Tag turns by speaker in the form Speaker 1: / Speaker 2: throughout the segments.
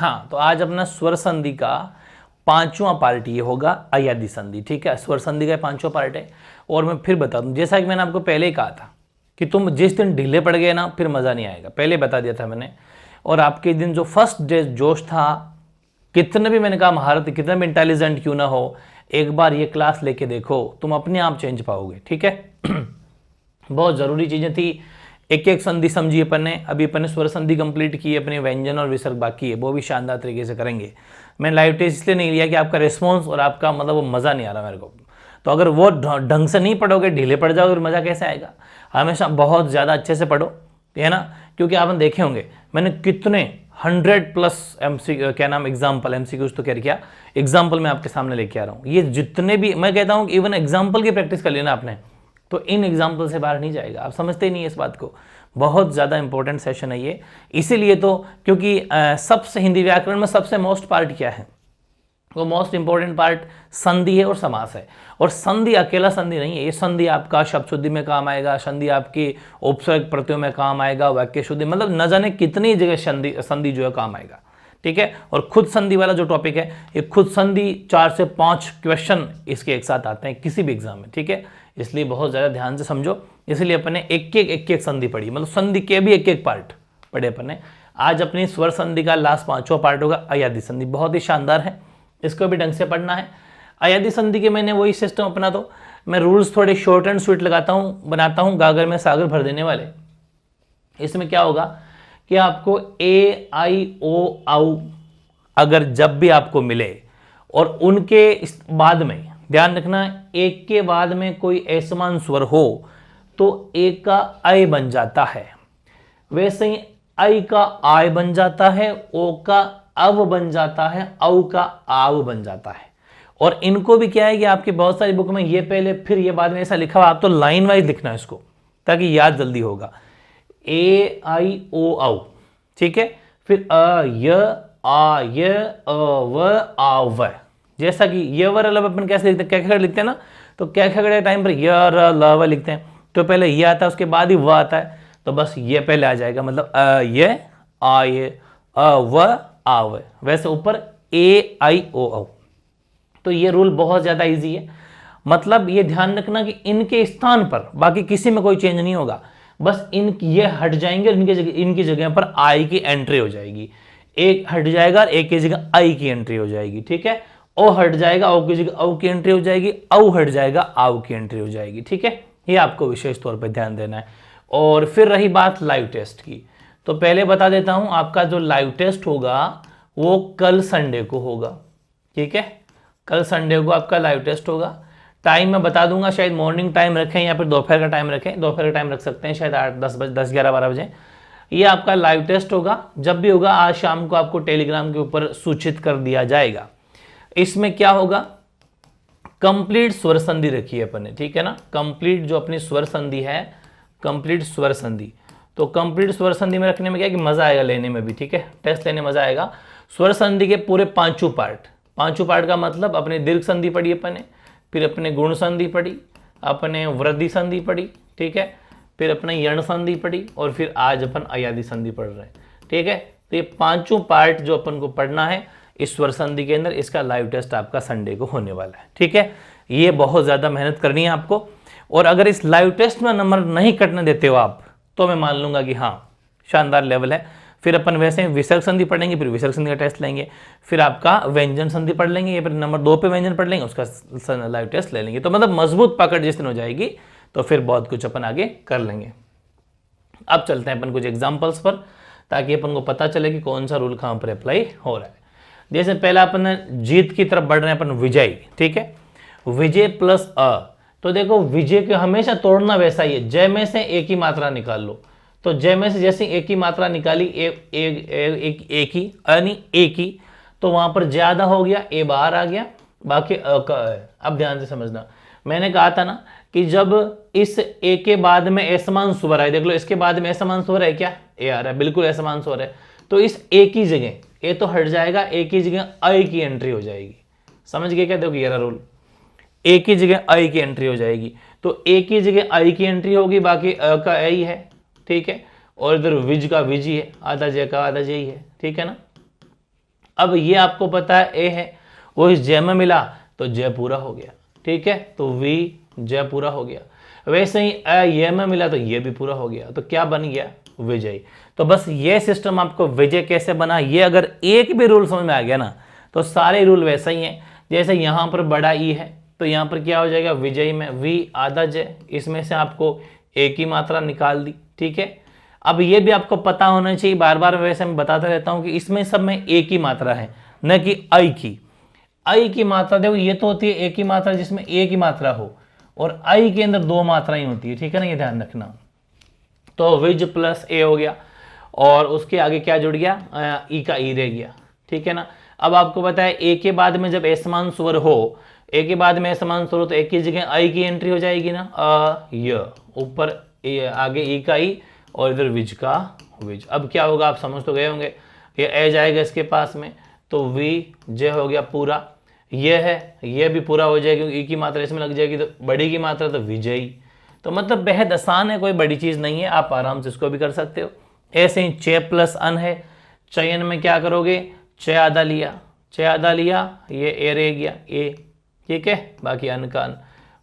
Speaker 1: हाँ, तो आज अपना स्वर संधि का पांचवा पार्ट ये होगा अयादी संधि। ठीक है, स्वर संधि का पांचवा पार्ट है। और मैं फिर बता दूं, जैसा कि मैंने आपको पहले ही कहा था कि तुम जिस दिन ढीले पड़ गए ना फिर मज़ा नहीं आएगा, पहले बता दिया था मैंने। और आपके दिन जो फर्स्ट डे जोश था, कितने भी मैंने कहा महारत, कितना भी इंटेलिजेंट क्यों ना हो, एक बार ये क्लास लेके देखो, तुम अपने आप चेंज पाओगे। ठीक है बहुत ज़रूरी चीज़ें थी। एक एक संधि समझी अपन ने, अभी अपन ने स्वर संधि कंप्लीट की, अपने व्यंजन और विसर्ग बाकी है, वो भी शानदार तरीके से करेंगे। मैं लाइव टेस्ट इसलिए नहीं लिया कि आपका रिस्पॉन्स और आपका मतलब वो मज़ा नहीं आ रहा मेरे को। तो अगर वो ढंग से नहीं पढ़ोगे, ढीले पड़ जाओगे, फिर मज़ा कैसे आएगा। हमेशा बहुत ज़्यादा अच्छे से पढ़ो, है ना, क्योंकि आपने देखे होंगे मैंने कितने 100+ क्या नाम एग्जाम्पल, MCQs तो क्या एग्जाम्पल मैं आपके सामने लेके आ रहा हूँ। ये जितने भी मैं कहता हूँ, इवन एग्जाम्पल की प्रैक्टिस कर लेना आपने, तो इन एग्जाम्पल से बाहर नहीं जाएगा। आप समझते ही नहीं है इस बात को। बहुत ज़्यादा इंपॉर्टेंट सेशन है ये, इसीलिए तो, क्योंकि सबसे हिंदी व्याकरण में सबसे मोस्ट पार्ट क्या है, वो मोस्ट इंपॉर्टेंट पार्ट संधि है और समास है। और संधि अकेला संधि नहीं है, ये संधि आपका शब्द शुद्धि में काम आएगा, संधि आपकी औपचारिक प्रत्ययों में काम आएगा, वाक्य शुद्धि, मतलब न जाने कितनी जगह संधि जो है काम आएगा। ठीक है, और खुद संधि वाला जो टॉपिक है, ये खुद संधि 4 से 5 क्वेश्चन इसके एक साथ आते हैं किसी भी एग्जाम में। ठीक है, इसलिए बहुत ज़्यादा ध्यान से समझो। इसलिए अपन ने एक एक संधि पढ़ी, मतलब संधि के भी एक एक पार्ट पढ़े अपन ने। आज अपनी स्वर संधि का लास्ट 5वां पार्ट होगा अयादी संधि, बहुत ही शानदार है, इसको भी ढंग से पढ़ना है। अयादी संधि के मैंने वही सिस्टम अपना, तो मैं रूल्स थोड़े शॉर्ट एंड स्वीट बनाता हूँ, गागर में सागर भर देने वाले। इसमें क्या होगा कि आपको ए आई ओ औ अगर जब भी आपको मिले और उनके बाद में ध्यान रखना, एक के बाद में कोई असमान स्वर हो तो एक का अय बन जाता है, वैसे ही अय का आय बन जाता है, ओ का अव बन जाता है, औ का आव बन जाता है। और इनको भी क्या है कि आपकी बहुत सारी बुक में ये पहले फिर ये बाद में ऐसा लिखा हुआ, आप तो लाइन वाइज लिखना है इसको ताकि याद जल्दी होगा। ए आई ओ औ, ठीक है, फिर अ य आ य अ व आ व। जैसा कि ये वर लब अपन कैसे लिखते हैं, क्या लिखते हैं ना, तो क्या खड़े टाइम पर य र ल व लिखते हैं, तो पहले ये आता है उसके बाद ही व आता है, तो बस ये पहले आ जाएगा, मतलब अ ये आ ये अ व आ व। वैसे ऊपर ए आई ओ औ। तो ये रूल बहुत ज्यादा इजी है, मतलब ये ध्यान रखना कि इनके स्थान पर बाकी किसी में कोई चेंज नहीं होगा, बस ये हट जाएंगे, इनकी जगह पर आई की एंट्री हो जाएगी। एक हट जाएगा और एक की जगह आई की एंट्री हो जाएगी। ठीक है, ओ हट जाएगा, ओ की जगह औ की एंट्री हो जाएगी, औ हट जाएगा, आव की एंट्री हो जाएगी। ठीक है, ये आपको विशेष तौर पर ध्यान देना है। और फिर रही बात लाइव टेस्ट की, तो पहले बता देता हूं, आपका जो लाइव टेस्ट होगा वो कल संडे को होगा। ठीक है, कल संडे को आपका लाइव टेस्ट होगा। टाइम मैं बता दूंगा, शायद मॉर्निंग टाइम रखें या फिर दोपहर का टाइम रखें, दोपहर का टाइम रख सकते हैं, शायद 10 11 12 बजे। ये आपका लाइव टेस्ट होगा, जब भी होगा आज शाम को आपको टेलीग्राम के ऊपर सूचित कर दिया जाएगा। इसमें क्या होगा, कंप्लीट स्वर संधि रखी है अपन ने, ठीक है ना, कंप्लीट जो अपनी स्वर संधि है, कंप्लीट स्वर संधि। तो कंप्लीट स्वर संधि में रखने में क्या है कि मजा आएगा लेने में भी। ठीक है, टेस्ट लेने मजा आएगा। स्वर संधि के पूरे पांचों पार्ट का मतलब अपने दीर्घ संधि पढ़ी अपन ने, फिर अपने गुण संधि पढ़ी, अपने वृद्धि संधि पढ़ी, ठीक है, फिर अपने यण संधि पढ़ी, और फिर आज अपन अयादी संधि पढ़ रहे हैं। ठीक है, तो ये पांचों पार्ट जो अपन को पढ़ना है इस स्वर संधि के अंदर, इसका लाइव टेस्ट आपका संडे को होने वाला है। ठीक है, ये बहुत ज़्यादा मेहनत करनी है आपको, और अगर इस लाइव टेस्ट में नंबर नहीं कटने देते हो आप, तो मैं मान लूंगा कि हाँ शानदार लेवल है। फिर अपन वैसे विसर्ग संधि पढ़ेंगे, फिर विसर्ग संधि का टेस्ट लेंगे, फिर आपका व्यंजन संधि पढ़ लेंगे, या फिर नंबर 2 पे व्यंजन पढ़ लेंगे, उसका लाइव टेस्ट ले लेंगे। तो मतलब मजबूत पकड़ जिस दिन हो जाएगी तो फिर बहुत कुछ अपन आगे कर लेंगे। अब चलते हैं अपन कुछ एग्जाम्पल्स पर, ताकि अपन को पता चले कि कौन सा रूल कहाँ पर अप्लाई हो रहा है। जैसे पहला अपन जीत की तरफ बढ़ रहे हैं अपन, विजय। ठीक है, विजय प्लस अ, तो देखो विजय को हमेशा तोड़ना वैसा ही है, जय में से एक ही मात्रा निकाल लो, तो जय में से जैसे एक ही मात्रा निकाली, एक ही यानी एक ही, तो वहां पर ज्यादा हो गया, ए बाहर आ गया, बाकी अ का है। अब ध्यान से समझना, मैंने कहा था ना कि जब इस ए के बाद में असमान स्वर है, देख लो इसके बाद में असमान स्वर है क्या, ए आ रहा है, बिल्कुल असमान स्वर है, तो इस ए की जगह ए तो हट जाएगा, ए की जगह अय की एंट्री हो जाएगी। समझ गए क्या, देखो ये रूल, ए की जगह अय की एंट्री हो जाएगी, तो ए की जगह अय की एंट्री होगी, बाकी अ का अ ही है। ठीक है, और इधर विज का विज ही है, आधा जय का आधा जय ही है। ठीक है ना, अब ये आपको पता है ए है, वो इस जय में मिला तो जय पूरा हो गया, ठीक है, तो वी जय पूरा हो गया। वैसे ही ये में मिला तो ये भी पूरा हो गया, तो क्या बन गया, विजय। तो बस ये सिस्टम आपको विजय कैसे बना, ये अगर एक भी रूल समझ में आ गया ना तो सारे रूल वैसा ही हैं। जैसे यहाँ पर बड़ा ई है तो यहाँ पर क्या हो जाएगा, विजय में वी आधा जय, इसमें से आपको एक ही मात्रा निकाल दी, ठीक है। अब ये भी आपको पता होना चाहिए, बार बार वैसे मैं बताता रहता हूँ कि इसमें सब में एक ही मात्रा है, न कि आई की मात्रा। देखो ये तो होती है एक ही मात्रा जिसमें एक ही मात्रा हो, और आई के अंदर दो मात्राएं होती है, ठीक है ना, ये ध्यान रखना। तो विज प्लस ए हो गया, और उसके आगे क्या जुड़ गया, ई का ई रह गया, ठीक है ना। अब आपको पता है ए के बाद में जब असमान स्वर हो, ए के बाद में असमान स्वर हो तो एक की जगह आई की एंट्री हो जाएगी ना, य ऊपर आगे ई का ई और इधर विज का विज। अब क्या होगा आप समझ तो गए होंगे, ये ए जाएगा इसके पास में तो वी जे हो गया पूरा, ये है ये भी पूरा हो जाएगा क्योंकि ई की मात्रा इसमें लग जाएगी, तो बड़ी की मात्रा तो विजयी। तो मतलब बेहद आसान है, कोई बड़ी चीज़ नहीं है, आप आराम से इसको भी कर सकते हो। ऐसे ही चे प्लस अन है, चयन में क्या करोगे, चे आधा लिया, ये ए रह गया ए, ठीक है, बाकी अन का अन।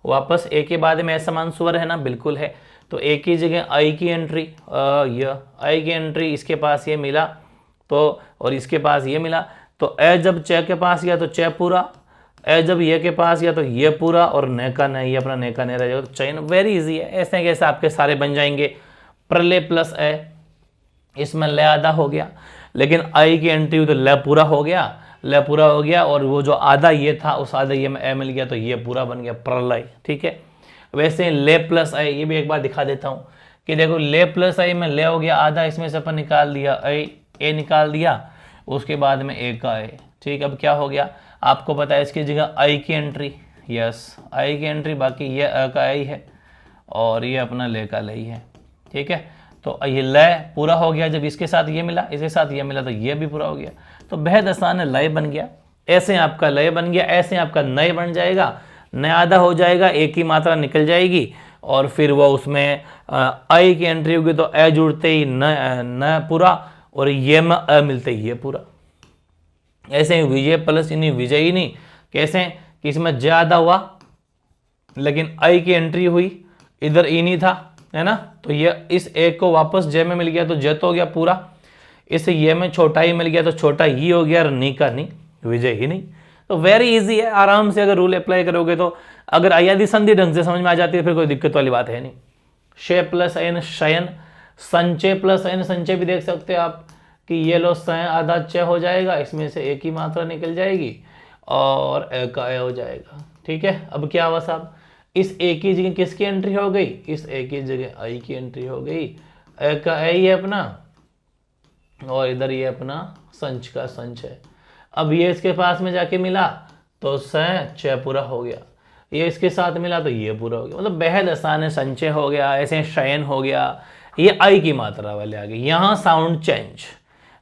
Speaker 1: वापस ए के बाद में असमान स्वर है ना, बिल्कुल है, तो ए की जगह आई की एंट्री, आई की एंट्री इसके पास ये मिला तो, और इसके पास ये मिला, तो ए जब चे के पास गया तो चे पूरा, ए जब ये के पास गया तो ये पूरा, और न का न, ये अपना न का न रह जाएगा। तो चयन वेरी इजी है, ऐसे कैसे आपके सारे बन जाएंगे। प्रलय प्लस ए, इसमें ल आधा हो गया, लेकिन आई की एंट्री हुई तो ल पूरा हो गया, और वो जो आधा ये था उस आधा ये में ए मिल गया तो ये पूरा बन गया प्रलय, ठीक है। वैसे ले प्लस आई, ये भी एक बार दिखा देता हूँ कि देखो ले प्लस आई में ले हो गया आधा, इसमें से अपन निकाल दिया ए निकाल दिया, उसके बाद में ए का ए, ठीक। अब क्या हो गया आपको पता है, इसकी जगह आई की एंट्री, यस आई की एंट्री, बाकी ये अ का आई है और ये अपना ले का लई है, ठीक है। तो ये लय पूरा हो गया, जब इसके साथ ये मिला इसके साथ ये मिला तो ये भी पूरा हो गया। तो बेहद आसान है, लय बन गया, ऐसे आपका लय बन गया, ऐसे आपका नय बन जाएगा, नया आधा हो जाएगा, एक ही मात्रा निकल जाएगी, और फिर वो उसमें आई की एंट्री होगी तो ए जुड़ते ही न पूरा, और ये में अ मिलते ही ये पूरा। ऐसे ही विजय प्लस इन्हीं विजयी नहीं, कैसे कि इसमें ज आधा हुआ लेकिन आई की एंट्री हुई, इधर ई नहीं था, है ना, तो ये इस एक को वापस जे में मिल गया तो ज तो हो गया पूरा, इस ये में छोटा ही मिल गया तो छोटा ही हो गया, और नी का नी, विजय ही नहीं। तो वेरी इजी है, आराम से अगर रूल अप्लाई करोगे तो, अगर अयादी संधि ढंग से समझ में आ जाती है फिर कोई दिक्कत वाली बात है नहीं। शय प्लस एन शयन, संचय प्लस एन संचय भी देख सकते हो आप कि ये लो स आधा च हो जाएगा, इसमें से एक ही मात्रा निकल जाएगी और ए का ए हो जाएगा, ठीक है। अब क्या हुआ साहब, इस ए की जगह किसकी एंट्री हो गई, इस ए की जगह आई की एंट्री हो गई, ए का ए है अपना, और इधर ये अपना संच का संच है। अब ये इसके पास में जाके मिला तो स च पूरा हो गया, ये इसके साथ मिला तो ये पूरा हो गया। मतलब बेहद आसान है, संचय हो गया, ऐसे शयन हो गया, ये आई की मात्रा वाले आ गए। यहाँ साउंड चेंज,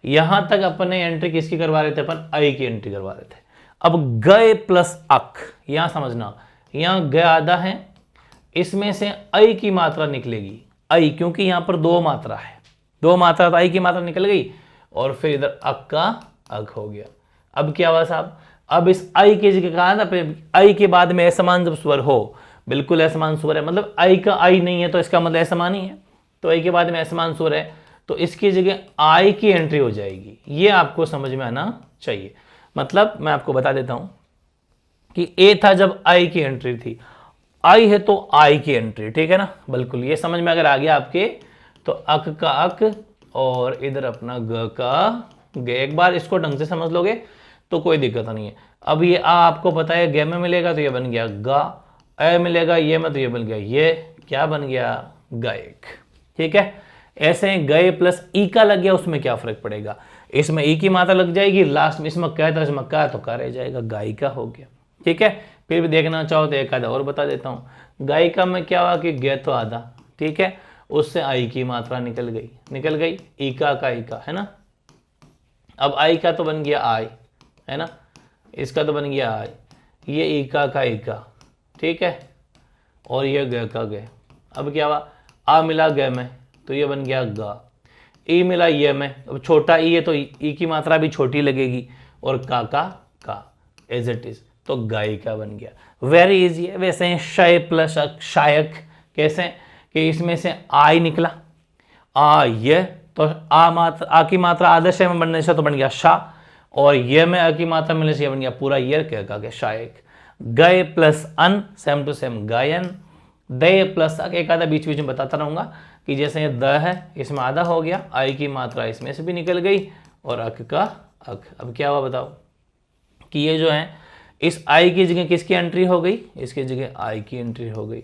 Speaker 1: यहाँ तक अपने एंट्री किसकी करवा रहे थे, अपन आई की एंट्री करवा रहे थे। अब गए प्लस अक, यहाँ समझना, यहाँ ग आधा है, इसमें से आई की मात्रा निकलेगी, आई, क्योंकि यहाँ पर दो मात्रा है, दो मात्रा तो आई की मात्रा निकल गई, और फिर इधर अक का अक हो गया। अब क्या हुआ साहब, अब इस आई की जगह कहा ना, आई के बाद में असमान जब स्वर हो, बिल्कुल असमान स्वर है, मतलब आई का आई नहीं है तो इसका मतलब असमान ही है, तो आई के बाद में असमान स्वर है तो इसकी जगह आई की एंट्री हो जाएगी। ये आपको समझ में आना चाहिए। मतलब मैं आपको बता देता हूं कि ए था जब आई की एंट्री थी, आई है तो आई की एंट्री, ठीक है ना, बिल्कुल ये समझ में अगर आ गया आपके, तो अक का अक और इधर अपना ग का ग। एक बार इसको ढंग से समझ लोगे तो कोई दिक्कत नहीं है। अब ये आ आपको पता है ग में मिलेगा तो ये बन गया गा, ए मिलेगा ये में तो ये बन गया, ये क्या बन गया, गायक, ठीक है। ऐसे गए प्लस ई का लग गया, उसमें क्या फर्क पड़ेगा, इसमें ई की मात्रा लग जाएगी, लास्ट में इसमें क्या था, इसमें का तो का रह जाएगा, गायिका हो गया, ठीक है। फिर भी देखना चाहो तो एक आधा और बता देता हूँ। गायिका में क्या हुआ कि ग तो आधा, ठीक है, उससे आई की मात्रा निकल गई, ई का ई का, है ना। अब आई का तो बन गया आई, है ना, इसका तो बन गया आई, ये ई का ई का, ठीक है, और ये ग का ग। अब क्या हुआ, आ मिला ग में तो ये बन गया गा, ई मिला ये में, अब छोटा ई है तो ई की मात्रा भी छोटी लगेगी, और का एज इट इज, तो गायिका बन गया। वेरी इजी है। वैसे ही शय प्लस शायक, कैसे कि इसमें से आई निकला, ये तो आ की मात्रा आदर्श में बनने से तो बन गया शा, और ये में अ की मात्रा मिलने से ये बन गया पूरा ईयर क्या गया शायक। गए प्लस अन सेम टू सेम गायन। दे प्लस अक, एक आधा बीच बीच में बताता रहूंगा कि जैसे ये द है इसमें आधा हो गया, आई की मात्रा इसमें से भी निकल गई और अक का अक। अब क्या हुआ बताओ कि ये जो है इस आई की जगह किसकी एंट्री हो गई, इसकी जगह आई की एंट्री हो गई,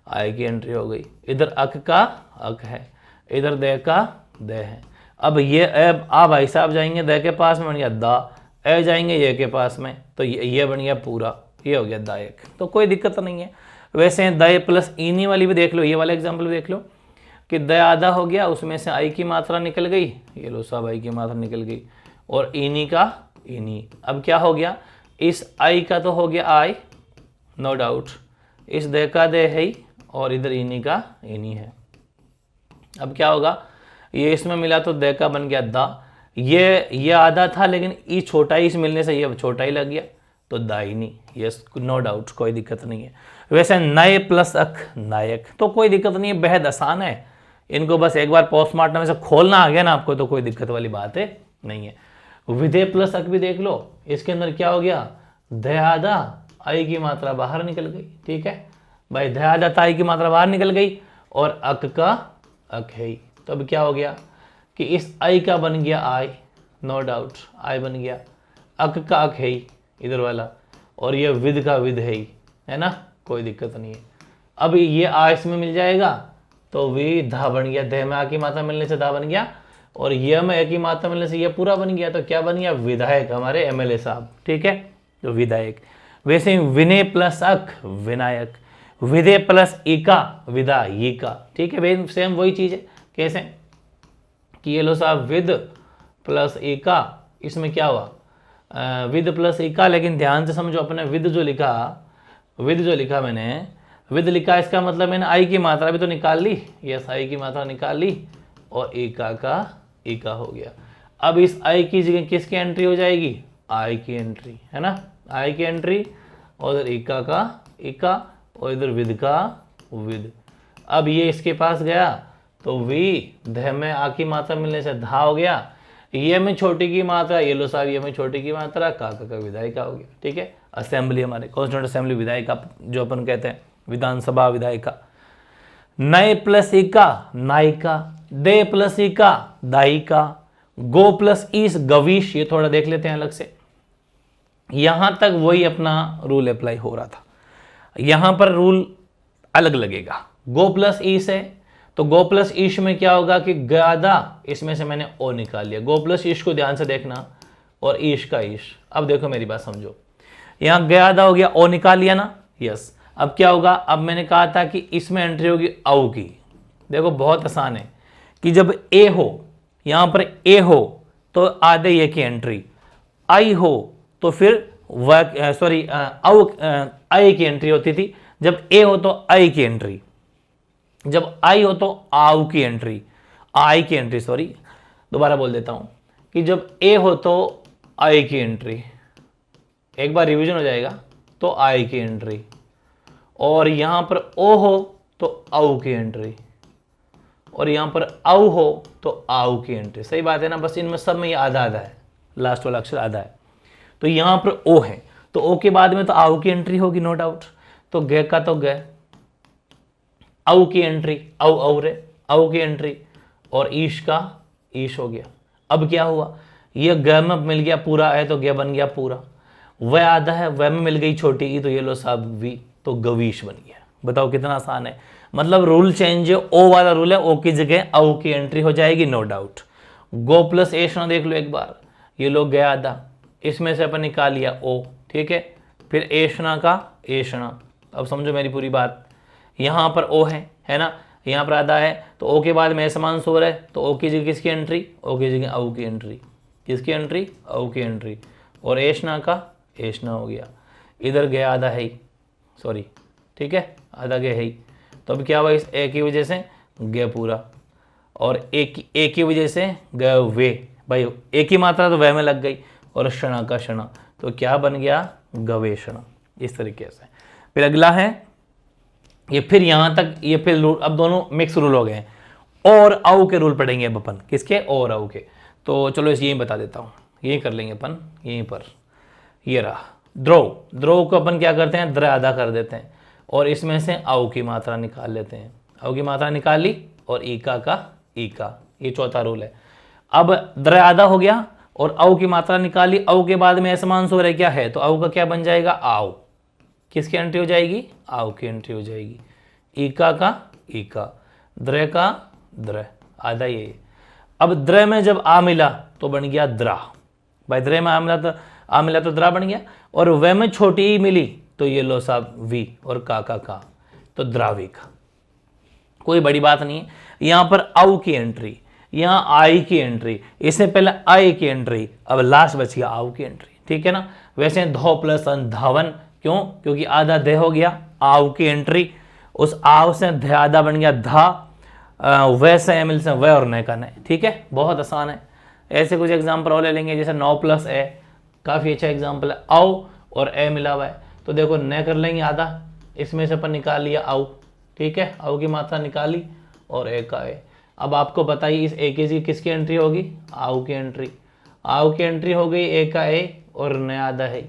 Speaker 1: आई की एंट्री हो गई। इधर अक का अक है, इधर दे का दे है। अब ये अब आ भाई साहब जाएंगे दे के पास में बन गया दा, ए जाएंगे ये के पास में तो ये बन गया पूरा, ये हो गया दायक। तो कोई दिक्कत नहीं है। वैसे दय प्लस इनी वाली भी देख लो, ये वाला एग्जाम्पल भी देख लो कि दय आधा हो गया, उसमें से आई की मात्रा निकल गई, ये लो सब आई की मात्रा निकल गई, और इनी का इनी। अब क्या हो गया, इस आई का तो हो गया आई नो डाउट, इस दय का दय है और इधर इनी का इनी है। अब क्या होगा, ये इसमें मिला तो दय का बन गया दा, ये आधा था लेकिन ई छोटा ही इस मिलने से ये छोटा ही लग गया तो दाइनी, यस नो डाउट कोई दिक्कत नहीं है। वैसे नए प्लस अक नायक, तो कोई दिक्कत नहीं है, बेहद आसान है। इनको बस एक बार पोस्टमार्टम में से खोलना आ गया ना आपको तो कोई दिक्कत वाली बात है नहीं है। विधेय प्लस अक भी देख लो, इसके अंदर क्या हो गया, दय आधा आई की मात्रा बाहर निकल गई, ठीक है भाई, दय आधा आई की मात्रा बाहर निकल गई और अक का अक है। तो अब क्या हो गया कि इस आई का बन गया आई, नो डाउट आई बन गया, अक का अक है इधर वाला, और ये विद का विद है ना, कोई दिक्कत नहीं है। अब ये आ इसमें मिल जाएगा तो वी धा बन गया, दह में आ की मात्रा मिलने से धा बन गया, और ये में ए की मात्रा मिलने से ये पूरा बन गया, तो क्या बन गया, विधायक, हमारे एमएलए साहब, ठीक है, तो विधायक। वैसे विनय प्लस अक विनायक, विधेय प्लस इका विधायिका, ठीक है भाई, सेम वही चीज है। कैसे कि ये लो साहब विद प्लस इका, इसमें क्या हुआ विद प्लस इका, लेकिन ध्यान से समझो, अपने विद जो लिखा मैंने, विद लिखा, इसका मतलब मैंने आई की मात्रा भी तो निकाल ली, यस आई की मात्रा निकाल ली और इका का इका हो गया। अब इस आई की जगह किसकी एंट्री हो जाएगी, आई की एंट्री, है ना, आई की एंट्री, और इधर इका का इका, और इधर विद का विद। अब ये इसके पास गया तो वी ध में आ की मात्रा मिलने से धा हो गया, ये में छोटी की मात्रा, ये लो साहब ये में छोटी की मात्रा, का विधायिका हो गया, ठीक है। असेंबली, हमारे कॉन्स्टिट्यूएंट असेंबली विधायिका जो अपन कहते हैं, विधानसभा विधायिका। नए प्लस इका नायिका, दे प्लस इका दायिका, गो प्लस ईस गवीश, ये थोड़ा देख लेते हैं अलग से। यहां तक वही अपना रूल अप्लाई हो रहा था, यहां पर रूल अलग लगेगा। गो प्लस ईस है तो गो प्लस ईश में क्या होगा कि गादा, इसमें से मैंने ओ निकाल लिया, गो प्लस ईश को ध्यान से देखना, और ईश का ईश। अब देखो मेरी बात समझो, यहां गादा हो गया, ओ निकाल लिया ना, यस। अब क्या होगा, अब मैंने कहा था कि इसमें एंट्री होगी औ की। देखो बहुत आसान है कि जब ए हो, यहां पर ए हो तो आधे ये की एंट्री, आई हो तो फिर सॉरी आई की एंट्री होती थी, जब ए हो तो आई की एंट्री, जब आई हो तो आउ की एंट्री, आई की एंट्री, सॉरी दोबारा बोल देता हूं कि जब ए हो तो आई की एंट्री, एक बार रिवीजन हो जाएगा, तो आई की एंट्री, और यहां पर ओ हो तो औ की एंट्री, और यहां पर औ हो तो आउ की एंट्री। सही बात है ना, बस इनमें सब में ये आधा आधा है, लास्ट वाला अक्षर आधा है। तो यहां पर ओ है तो ओ के बाद में तो आउ की एंट्री होगी, नो डाउट, तो गे का तो गे, औ की एंट्री औ रे, औ की एंट्री, और ईश का ईश हो गया। अब क्या हुआ, ये ग में मिल गया पूरा है तो गे बन गया पूरा, वह आधा है, वह में मिल गई छोटी ई तो ये लो साहब वी, तो गवीश बन गया। बताओ कितना आसान है, मतलब रूल चेंज है, ओ वाला रूल है, ओ की जगह औ की एंट्री हो जाएगी, नो डाउट। गो प्लस एशना देख लो एक बार, ये लोग गया आधा, इसमें से अपन निकाल लिया ओ, ठीक है, फिर एशना का एशना। अब समझो मेरी पूरी बात, यहां पर ओ है ना, यहां पर आधा है तो ओ के बाद में समान सोर है, तो ओ की जगह किसकी एंट्री, ओ की जगह औ की एंट्री, किसकी एंट्री, औ की एंट्री, और एशना का एशना हो गया। इधर गया आधा है, सॉरी ठीक है, आधा गया है, तो अब क्या हुआ, इस ए की वजह से गया पूरा, और ए की वजह से गए वे, भाई ए की मात्रा तो वह में लग गई, और क्षण का क्षण, तो क्या बन गया गवेषण। इस तरीके से। फिर अगला है ये, फिर यहां तक ये फिर अब दोनों मिक्स रूल हो गए हैं। और औ के रूल पढ़ेंगे अब अपन, किसके, और औ के। तो चलो इस यही बता देता हूं, यही कर लेंगे अपन यहीं पर। ये रहा द्रोव, द्रोव को अपन क्या करते हैं, द्र आधा कर देते हैं और इसमें से औ की मात्रा निकाल लेते हैं। औ की मात्रा निकाल ली और ईका का ईका, ये चौथा रूल है। अब द्र आधा हो गया और औ की मात्रा निकाली, औ के बाद में असमान स्वर है क्या है, तो औ का क्या बन जाएगा, आओ। किसकी एंट्री हो जाएगी, आओ की एंट्री हो जाएगी। ईका का ईका, द्र का द्र, आधा ये। अब द्र में जब आ मिला तो बन गया द्रा। भाई द्र में आ मिला तो द्रा बन गया। और व में छोटी ई मिली तो ये लो साहब वी, और का तो द्राविका। कोई बड़ी बात नहीं है। यहां पर औ की एंट्री, यहां आई की एंट्री, इससे पहले आई की एंट्री, अब लास्ट बच गया आओ की एंट्री, ठीक है ना। वैसे धो प्लस अन धावन, क्यों, क्योंकि आधा दे हो गया, आओ की एंट्री, उस आओ से ध आधा बन गया धा, वैसे एमिल से व और न का न, ठीक है, बहुत आसान है। ऐसे कुछ एग्जाम्पल और ले लेंगे, जैसे 9 प्लस ए, काफी अच्छा एग्जाम्पल है। औ और ए मिला हुआ है तो देखो न कर लेंगे आधा, इसमें से अपन निकाल लिया औ, ठीक है, औ की मात्रा निकाली और ए का ए। अब आपको बताइए इस ए की किसकी एंट्री होगी, आओ की एंट्री। आओ की एंट्री हो गई ए का ए और न आधा है,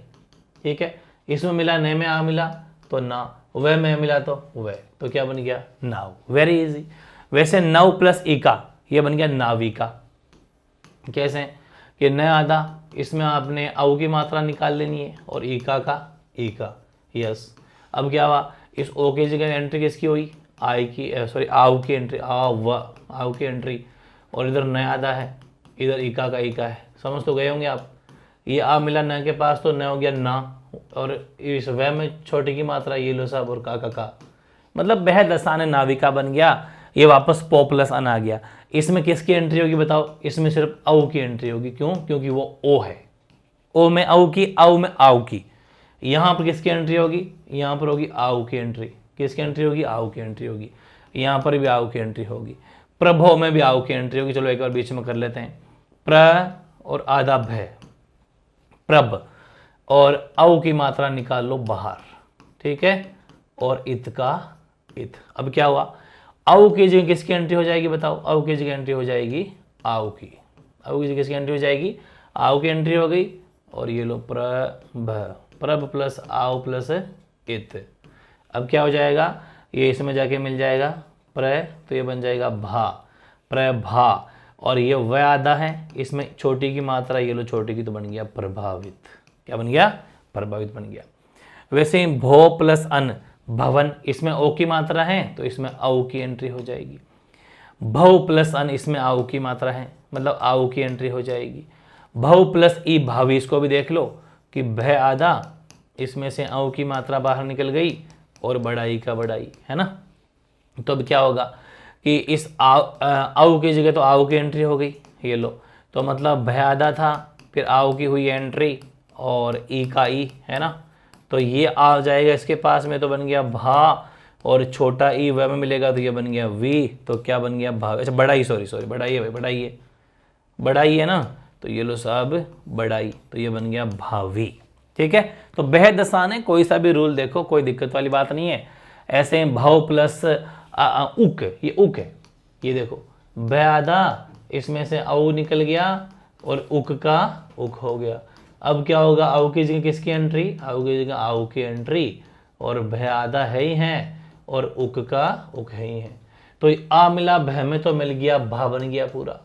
Speaker 1: ठीक है। इसमें मिला न में आ मिला तो ना, वह में मिला तो वह, तो क्या बन गया नाव, वेरी इजी। वैसे 9 प्लस इका, ये बन गया नाविका। कैसे कि न आधा, इसमें आपने औ की मात्रा निकाल लेनी है और ईका का ईका, यस। अब क्या हुआ, इस ओ की जगह एंट्री किसकी हुई, आई की, सॉरी आओ की एंट्री, आओ की एंट्री, और इधर न आधा है, इधर ईका का ईका है। समझ तो गए होंगे आप। ये आ मिला न के पास तो न हो गया ना, और इस वह में छोटी की मात्रा ये लो साहब, और का मतलब बेहद आसान है, नाविका बन गया। ये वापस पो प्लस अन आ गया। इसमें किसकी एंट्री होगी बताओ, इसमें सिर्फ औ की एंट्री होगी, क्यों, क्योंकि वो ओ है। ओ में औ की, औ में आओ की। यहां पर किसकी एंट्री होगी, यहां पर होगी आओ की एंट्री। किसकी एंट्री होगी, आओ की एंट्री होगी। यहां पर भी आओ की एंट्री होगी। प्रभो में भी आओ की एंट्री होगी। चलो एक बार बीच में कर लेते हैं, प्र और आधा भय, प्रभ, और औ की मात्रा निकाल लो बाहर, ठीक है, और इत का इत। अब क्या हुआ, औ की जगह किसकी एंट्री हो जाएगी बताओ, औ की जगह एंट्री हो जाएगी आओ की। औ की जगह किसकी एंट्री हो जाएगी, आओ की एंट्री हो गई, और ये लो प्रभ, प्रभ प्लस आओ प्लस इत। अब क्या हो जाएगा, ये इसमें जाके मिल जाएगा प्र, तो ये बन जाएगा भा, प्रभा, और ये व आधा है, इसमें छोटी की मात्रा ये लो छोटी की, तो बन गया प्रभावित। क्या बन गया, प्रभावित बन गया। वैसे ही भो प्लस अन भवन, इसमें ओ की मात्रा है तो इसमें औ की एंट्री हो जाएगी। भव प्लस अन, इसमें आओ की मात्रा है, मतलब आओ की एंट्री हो जाएगी। भव प्लस ई भावी, इसको भी देख लो कि भय आधा, इसमें से औ की मात्रा बाहर निकल गई और बड़ाई का बड़ाई, है ना। तो अब क्या होगा कि इस आओ की जगह तो आओ की एंट्री हो गई, ये लो, तो मतलब भय आधा था, फिर आओ की हुई एंट्री और ई का ई, है ना। तो ये आ जाएगा इसके पास में, तो बन गया भा, और छोटा ई व में मिलेगा तो ये बन गया वी, तो क्या बन गया भाव। अच्छा बड़ाई, सॉरी बड़ाई है भाई, बड़ाई है ना, तो ये लो साहब बड़ाई, तो ये बन गया भावी, ठीक है। तो बेहद आसान है, कोई सा भी रूल देखो, कोई दिक्कत वाली बात नहीं है। ऐसे भाव प्लस उक, ये उक है, ये देखो ब आधा, इसमें से औ निकल गया और उक का उक हो गया। अब क्या होगा, आओ की जगह किसकी एंट्री, आओ की जगह आओ की एंट्री, और भय आधा है ही है और उक का उक है ही है। तो आ मिला भय में तो मिल गया भा बन गया पूरा,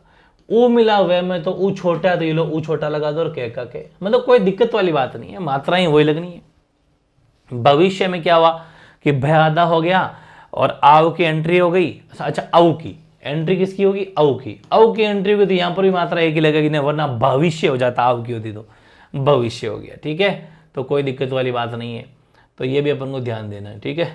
Speaker 1: ऊ मिला वह में तो ऊ छोटा है तो ये लो ऊ छोटा लगा दो और कह का के, मतलब कोई दिक्कत वाली बात नहीं है, मात्राएं वही लगनी है। भविष्य में क्या हुआ कि भय आधा हो गया और आओ की एंट्री हो गई। अच्छा औ की एंट्री किसकी होगी, औ की एंट्री होगी तो यहां पर भी मात्रा एक ही लगेगी ना, वरना भविष्य हो जाता, आओ की होती तो भविष्य हो गया, ठीक है। तो कोई दिक्कत वाली बात नहीं है, तो ये भी अपन को ध्यान देना है, ठीक है।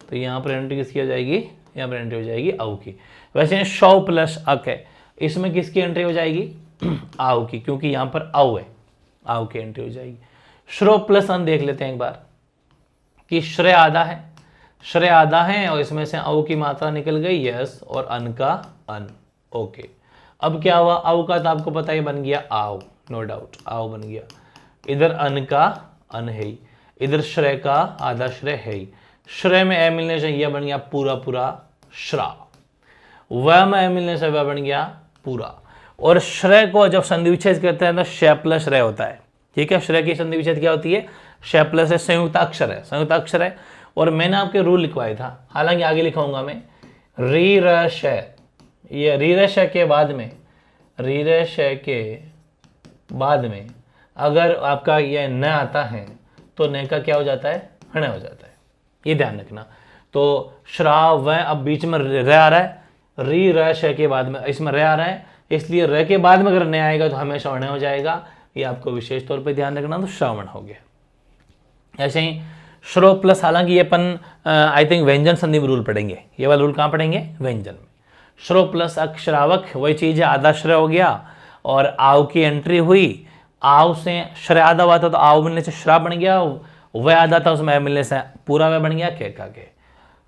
Speaker 1: तो यहाँ पर एंट्री किसकी हो जाएगी, यहाँ पर एंट्री हो जाएगी औ की। वैसे शौ प्लस अक है, इसमें किसकी एंट्री हो जाएगी, आओ की, क्योंकि यहाँ पर औ है, आओ की एंट्री हो जाएगी। श्रो प्लस अन देख लेते हैं एक बार कि श्रेय आधा है, श्रेय आधा है और इसमें से औ की मात्रा निकल गई, यस, और अन का अन, ओके। अब क्या हुआ, औ का तो आपको पता ही बन गया आओ, नो डाउट, आओ बन गया। इधर अन का अन है ही, इधर श्रेय का आधा श्रेय है ही, श्रेय में ए मिलने से यह बन गया पूरा पूरा श्रा, वह में ए मिलने से वह बन गया पूरा। और श्रेय को जब संधि विच्छेद करते हैं तो श प्लस श्रेय होता है, ठीक है। श्रेय की संधि विच्छेद क्या होती है, श प्लस है, संयुक्त अक्षर है, संयुक्त अक्षर है। और मैंने आपके रूल लिखवाया था, हालांकि आगे लिखाऊंगा मैं, री र श, ये री र श के बाद में, री र श के बाद में अगर आपका यह न आता है तो न का क्या हो जाता है, हण हो जाता है, ये ध्यान रखना। तो श्राव व, अब बीच में र आ रहा है, री र श के बाद में इसमें र आ रहा है, इसलिए र के बाद में अगर न आएगा तो हमेशा अण हो जाएगा, ये आपको विशेष तौर पे ध्यान रखना। तो श्रावण हो गया। ऐसे ही श्रो प्लस, हालांकि ये अपन आई थिंक व्यंजन संधि में रूल पढ़ेंगे, ये वाला रूल कहाँ पढ़ेंगे, व्यंजन में। श्रो प्लस अक्षरावक वही चीज है, आधा श्रेय हो गया और आव की एंट्री हुई, आव से श्रेय आधा हुआ था तो आव मिलने से श्रा बन गया, वह आधा था उसमें मिलने से पूरा वह बन गया के का के।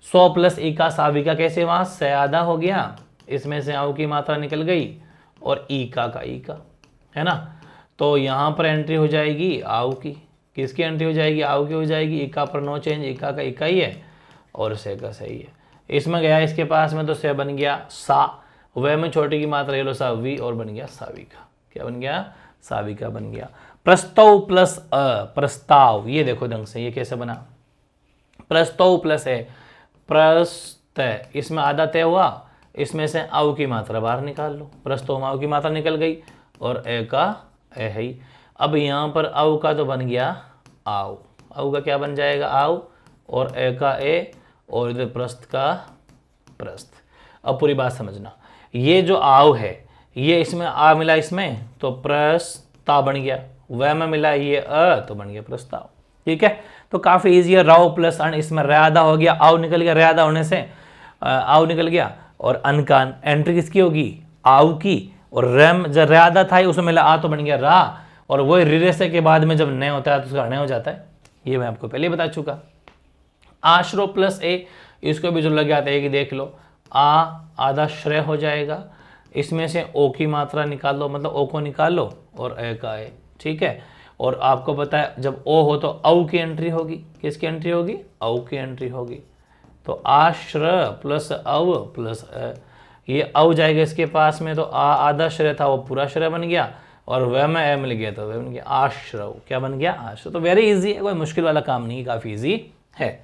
Speaker 1: 100 प्लस ई का साविका कैसे, वहां से आधा हो गया, इसमें से आव की मात्रा निकल गई और ई का ई का, है ना। तो यहाँ पर एंट्री हो जाएगी आव की, किसकी एंट्री हो जाएगी, आव की हो जाएगी। ई का पर नो चेंज, ई का इका ही है और से का सही है। इसमें गया इसके पास में तो से बन गया सा, वह में छोटी की मात्रा ले लो सा वी और बन गया साविका, क्या बन गया, साविका बन गया। प्रस्तव प्लस अ, प्रस्ताव, ये देखो ढंग से ये कैसे बना, प्रस्तव प्लस है प्रस्त, इसमें आधा तय हुआ, इसमें से आव की मात्रा बाहर निकाल लो, प्रस्तव में आव की मात्रा निकल गई और ए का ए है। अब यहाँ पर आव का तो बन गया आव, आव का क्या बन जाएगा आव, और ए का ए, और इधर प्रस्त का प्रस्त। अब पूरी बात समझना, ये जो आव है ये इसमें आ मिला इसमें तो प्रस्ताव बन गया, वह में मिला ये अ तो बन गया प्रस्ताव, ठीक है। तो काफी इजी है। राव प्लस अण, इसमें रयादा हो गया, आव निकल गया, रयादा होने से आव निकल गया, और अनकान एंट्री किसकी होगी, आव की, और रम जब रयादा था उसमें मिला आ तो बन गया रा, और वही रिरेसे के बाद में जब न होता है तो उसका अण हो जाता है, ये मैं आपको पहले बता चुका। आश्रो प्लस ए, इसको भी जो लग जाता है कि देख लो, आ आधा श्रेय हो जाएगा, इसमें से ओ की मात्रा निकाल लो, मतलब ओ को निकाल लो और ए का ए, ठीक है। और आपको पता है जब ओ हो तो औ की एंट्री होगी, किसकी एंट्री होगी, औ की एंट्री होगी। तो आश्र प्लस अव प्लस अ, ये अव जाएगा इसके पास में तो आ आधा श्रेय था वो पूरा श्रेय बन गया, और वह में ए मिल गया तो वह बन गया आश्रव, क्या बन गया आश्रव। तो वेरी इजी है, कोई मुश्किल वाला काम नहीं है, काफी इजी है।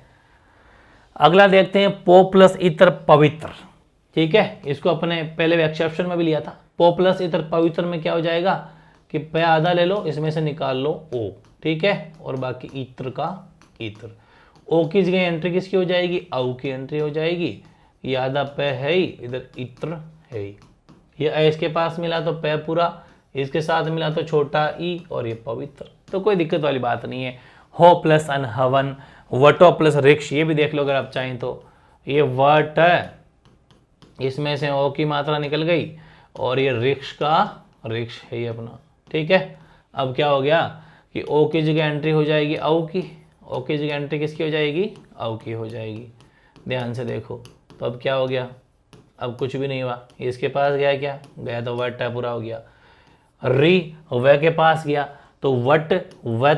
Speaker 1: अगला देखते हैं पो प्लस इतर पवित्र, ठीक है। इसको अपने पहले एक्सेप्शन में भी लिया था। पो प्लस इतर पवित्र में क्या हो जाएगा कि पे आधा ले लो, इसमें से निकाल लो ओ, ठीक है, और बाकी इत्र का इत्र। ओ की जगह एंट्री किसकी हो जाएगी, औ की एंट्री हो जाएगी, ये आधा पे है ही, इधर इत्र है ही, ये ए इसके पास मिला तो पे पूरा, इसके साथ मिला तो छोटा ई, और ये पवित्र, तो कोई दिक्कत वाली बात नहीं है। हो प्लस अन हवन, वटो प्लस रिक्ष, ये भी देख लो अगर आप चाहें तो, ये वट है, इसमें से ओ की मात्रा निकल गई, और ये रिक्ष का रिक्ष है ये अपना, ठीक है। अब क्या हो गया कि ओ की जगह एंट्री हो जाएगी औ की, ओ की जगह एंट्री किसकी हो जाएगी, औ की हो जाएगी, ध्यान से देखो। तो अब क्या हो गया, अब कुछ भी नहीं हुआ, इसके पास गया, क्या गया तो वट है पूरा हो गया। री वह के पास गया तो वट, वह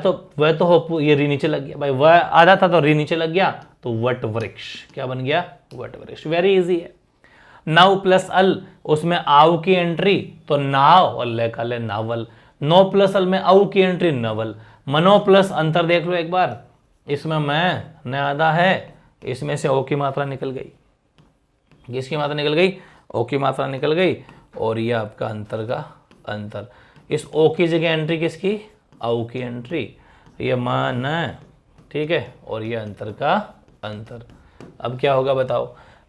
Speaker 1: तो हो, ये री नीचे लग गया भाई, वह आधा था तो री नीचे लग गया तो वट वृक्ष, क्या बन गया वट वृक्ष, वेरी इजी है। नव प्लस अल, उसमें आव की एंट्री तो नाव, और ले का ले नावल। नो प्लस अल में औ की एंट्री नवल। मनो प्लस अंतर देख लो एक बार, इसमें मैं न आधा है, इसमें से ओ की मात्रा निकल गई, किसकी मात्रा निकल गई, ओ की मात्रा निकल गई, और यह आपका अंतर का अंतर। इस ओ की जगह एंट्री किसकी, औ की एंट्री, ये मन, ठीक है, और ये अंतर का अंतर। अब क्या होगा बताओ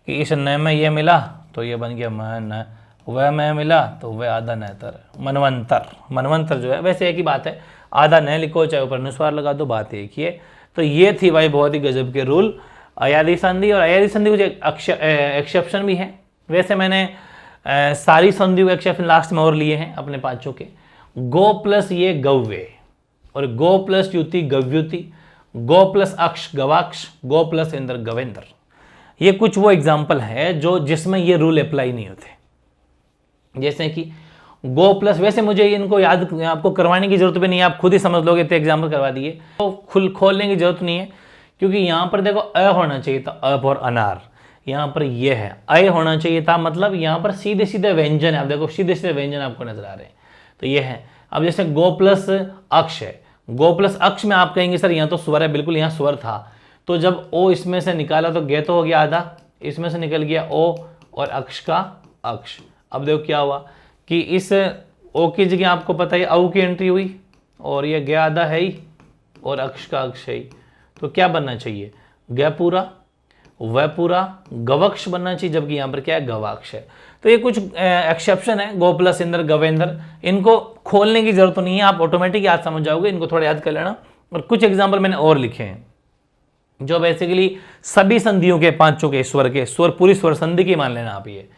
Speaker 1: कि इस न में ये मिला तो ये बन गया मन, वह में मिला तो वह आधा नतर, मनवंतर। मनवंतर जो है वैसे एक ही बात है, आधा न लिखो चाहे ऊपर अनुस्वार लगा दो, बात एक ही है। तो ये थी भाई बहुत ही गजब के रूल, अयादी संधि। और अयादी संधि कुछ एक्सेप्शन भी है, वैसे मैंने सारी संधियों के एक्सेप्शन लास्ट में और लिए हैं अपने पांचों के। गो प्लस ये गव्य, और गो प्लस युति गव्युति, गो प्लस अक्ष गवाक्ष, गो प्लस इंद्र गवेंद्र। ये कुछ वो एग्जाम्पल है जो जिसमें ये रूल अप्लाई नहीं होते, जैसे कि गो प्लस, वैसे मुझे इनको याद आपको करवाने की जरूरत भी नहीं है, आप खुद ही समझ लोगे, तो एग्जाम्पल करवा दिए, तो खोलने की जरूरत नहीं है, क्योंकि यहाँ पर देखो अ होना चाहिए था, अब और अनार, यहाँ पर ये है अय होना चाहिए था, मतलब यहाँ पर सीधे सीधे व्यंजन है, आप देखो सीधे सीधे व्यंजन आपको नजर आ रहे हैं, तो ये है। अब जैसे गो प्लस अक्ष है, गो प्लस अक्ष में आप कहेंगे सर यहाँ तो स्वर है, बिल्कुल यहाँ स्वर था, तो जब ओ इसमें से निकाला तो गे तो हो गया आधा, इसमें से निकल गया ओ और अक्ष का अक्ष। अब देखो क्या हुआ कि इस ओ की जगह आपको पता है औ की एंट्री हुई, और ये गे आधा है ही और अक्ष का अक्ष है ही, तो क्या बनना चाहिए, ग पूरा वह पूरा गवक्ष बनना चाहिए, जबकि यहाँ पर क्या है गवाक्ष है। तो ये कुछ एक्सेप्शन है, गो प्लस इंद्र गवेंद्र, इनको खोलने की जरूरत नहीं है, आप ऑटोमेटिक याद समझ जाओगे, इनको थोड़ा याद कर लेना। और कुछ एग्जाम्पल मैंने और लिखे हैं जो बेसिकली सभी संधियों के पांचों के स्वर पूरी स्वर संधि की मान लेना आप। ये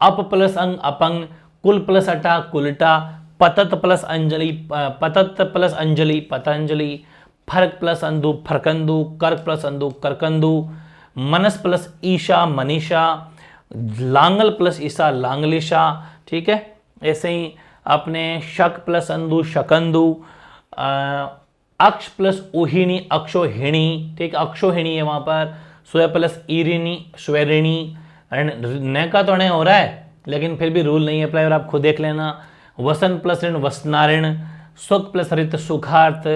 Speaker 1: अप प्लस अंग अपंग, कुल प्लस अटा कुलटा, पतत प्लस अंजलि पतंजलि, फर्क प्लस अंधु फरकंदु, कर्क प्लस अंधु करकंदु, मनस प्लस ईशा मनीषा, लांगल प्लस ईसा लांगलिशा, ठीक है। ऐसे ही अपने शक प्लस अंधु शकंदु, अक्ष प्लस उहिणी अक्षोहिणी, ठीक, अक्षोहिणी है वहां पर, स्व प्लस ईरिणी स्वेरिणी, न का तो नहीं हो रहा है लेकिन फिर भी रूल नहीं अप्लाई, और आप खुद देख लेना। वसन प्लस ऋण वसनारिण, सुख प्लस रित सुखार्थ,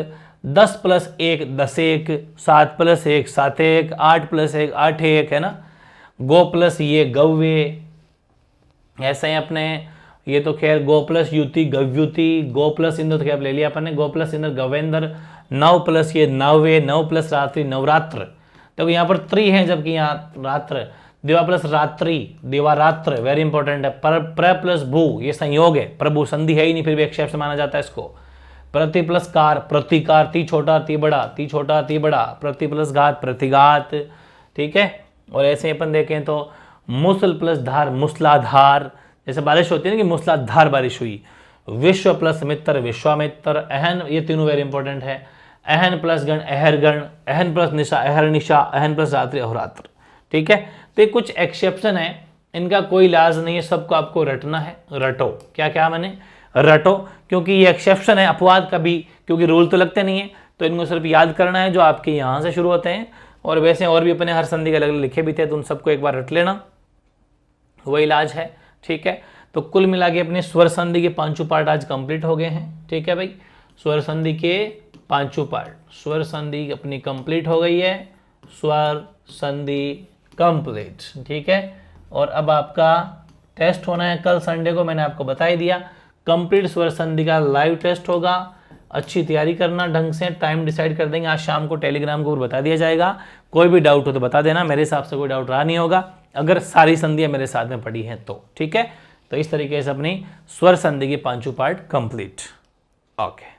Speaker 1: 10 प्लस 1 दसेक, 7 प्लस 1 सातेक, 8 प्लस 1 आठेक, है ना। गो प्लस ये गव्य, ऐसे ही अपने ये तो खैर गो प्लस युति गव्युति, गो प्लस इंद्र तो क्या ले लिया अपन ने, गो प्लस इंद्र गवेंद्र, 9 प्लस ये नवे, 9 प्लस रात्रि नवरात्र, देखो यहाँ पर त्रि है जबकि यहाँ रात्र, दिवा प्लस रात्रि दिवारात्र, वेरी इंपॉर्टेंट है। प्र प्लस भू ये संयोग है, प्रभु संधि है ही नहीं फिर भी एक्सेप्शन माना जाता है इसको। प्रति प्लस कार प्रतिकार, ती छोटा ती बड़ा, ती छोटा ती बड़ा, प्रति प्लस घात प्रतिघात, ठीक है। और ऐसे अपन देखें तो मुसल प्लस धार मूसलाधार, जैसे बारिश होती है ना कि मूसलाधार बारिश हुई। विश्व प्लस मित्र विश्वामित्र, अहन ये तीनों वेरी इंपॉर्टेंट है। अहन प्लस गण अहरगण, अहन प्लस निशा अहरनिशा, अहन प्लस रात्रि अहोरात्र, ठीक है। तो ये कुछ एक्सेप्शन है, इनका कोई इलाज नहीं है, सबको आपको रटना है, रटो। क्या क्या मैंने रटो, क्योंकि ये एक्सेप्शन है, अपवाद का भी, क्योंकि रूल तो लगते नहीं है, तो इनको सिर्फ याद करना है जो आपके यहाँ से शुरू होते हैं। और वैसे और भी अपने हर संधि के अलग अलग लिखे भी थे, तो उन सबको एक बार रट लेना, वो इलाज है, ठीक है। तो कुल मिला के अपने स्वर संधि के पांचों पार्ट आज कंप्लीट हो गए हैं, ठीक है भाई। स्वर संधि के पांचों पार्ट, स्वर संधि अपनी कंप्लीट हो गई है, स्वर संधि कंप्लीट, ठीक है। और अब आपका टेस्ट होना है कल संडे को, मैंने आपको बता ही दिया। कंप्लीट स्वर संधि का लाइव टेस्ट होगा, अच्छी तैयारी करना, ढंग से टाइम डिसाइड कर देंगे, आज शाम को टेलीग्राम को बता दिया जाएगा। कोई भी डाउट हो तो बता देना, मेरे हिसाब से कोई डाउट रहा नहीं होगा, अगर सारी संधियां मेरे साथ में पड़ी हैं तो, ठीक है। तो इस तरीके से अपनी स्वर संधि की पांचों पार्ट कंप्लीट, ओके।